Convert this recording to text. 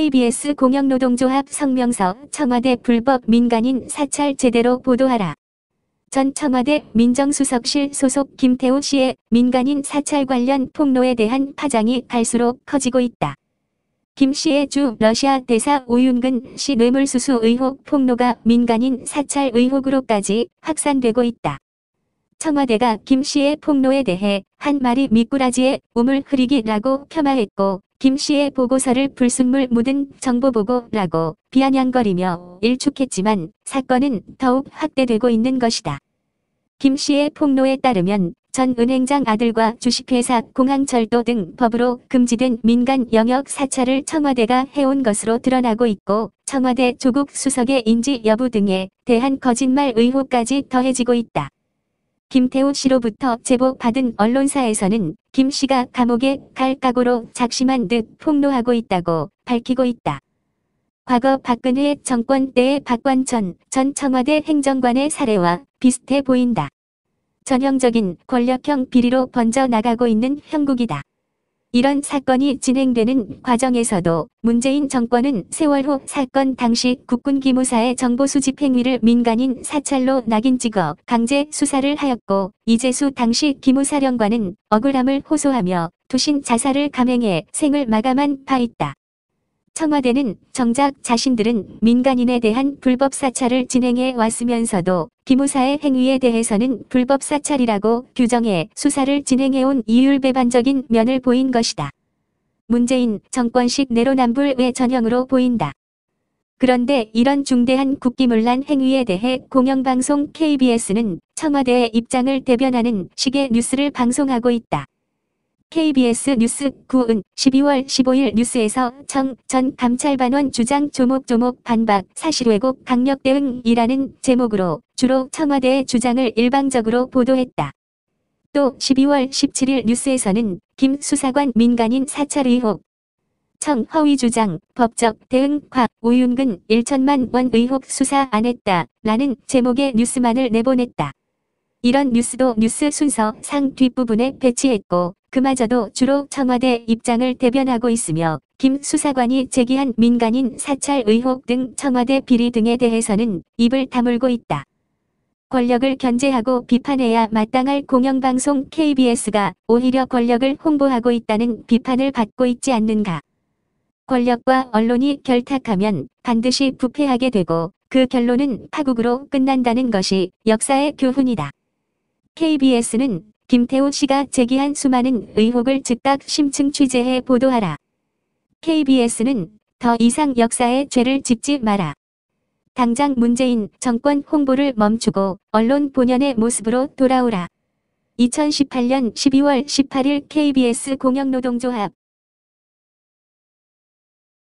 KBS 공영노동조합 성명서 청와대 불법 민간인 사찰 제대로 보도하라. 전 청와대 민정수석실 소속 김태우 씨의 민간인 사찰 관련 폭로에 대한 파장이 갈수록 커지고 있다. 김 씨의 주 러시아 대사 오윤근 씨 뇌물수수 의혹 폭로가 민간인 사찰 의혹으로까지 확산되고 있다. 청와대가 김 씨의 폭로에 대해 한 마리 미꾸라지의 우물 흐리기라고 폄하했고 김 씨의 보고서를 불순물 묻은 정보보고라고 비아냥거리며 일축했지만 사건은 더욱 확대되고 있는 것이다. 김 씨의 폭로에 따르면 전 은행장 아들과 주식회사 공항철도 등 법으로 금지된 민간 영역 사찰을 청와대가 해온 것으로 드러나고 있고 청와대 조국 수석의 인지 여부 등에 대한 거짓말 의혹까지 더해지고 있다. 김태우 씨로부터 제보받은 언론사에서는 김 씨가 감옥에 갈 각오로 작심한 듯 폭로하고 있다고 밝히고 있다. 과거 박근혜 정권 때의 박관천 전 청와대 행정관의 사례와 비슷해 보인다. 전형적인 권력형 비리로 번져나가고 있는 형국이다. 이런 사건이 진행되는 과정에서도 문재인 정권은 세월호 사건 당시 국군 기무사의 정보 수집 행위를 민간인 사찰로 낙인 찍어 강제 수사를 하였고 이재수 당시 기무사령관은 억울함을 호소하며 투신 자살을 감행해 생을 마감한 바 있다. 청와대는 정작 자신들은 민간인에 대한 불법 사찰을 진행해 왔으면서도 기무사의 행위에 대해서는 불법 사찰이라고 규정해 수사를 진행해온 이율배반적인 면을 보인 것이다. 문재인 정권식 내로남불의 전형으로 보인다. 그런데 이런 중대한 국기문란 행위에 대해 공영방송 KBS는 청와대의 입장을 대변하는 식의 뉴스를 방송하고 있다. KBS 뉴스 9은 12월 15일 뉴스에서 청 전 감찰반원 주장 조목조목 반박 사실 왜곡 강력 대응이라는 제목으로 주로 청와대의 주장을 일방적으로 보도했다. 또 12월 17일 뉴스에서는 김 수사관 민간인 사찰 의혹 청 허위 주장 법적 대응 곽 오윤근 1천만 원 의혹 수사 안 했다 라는 제목의 뉴스만을 내보냈다. 이런 뉴스도 뉴스 순서 상 뒷부분에 배치했고 그마저도 주로 청와대 입장을 대변하고 있으며 김 수사관이 제기한 민간인 사찰 의혹 등 청와대 비리 등에 대해서는 입을 다물고 있다. 권력을 견제하고 비판해야 마땅할 공영방송 KBS가 오히려 권력을 홍보하고 있다는 비판을 받고 있지 않는가. 권력과 언론이 결탁하면 반드시 부패하게 되고 그 결론은 파국으로 끝난다는 것이 역사의 교훈이다. KBS는 김태우 씨가 제기한 수많은 의혹을 즉각 심층 취재해 보도하라. KBS는 더 이상 역사의 죄를 짓지 마라. 당장 문재인 정권 홍보를 멈추고 언론 본연의 모습으로 돌아오라. 2018년 12월 18일 KBS 공영노동조합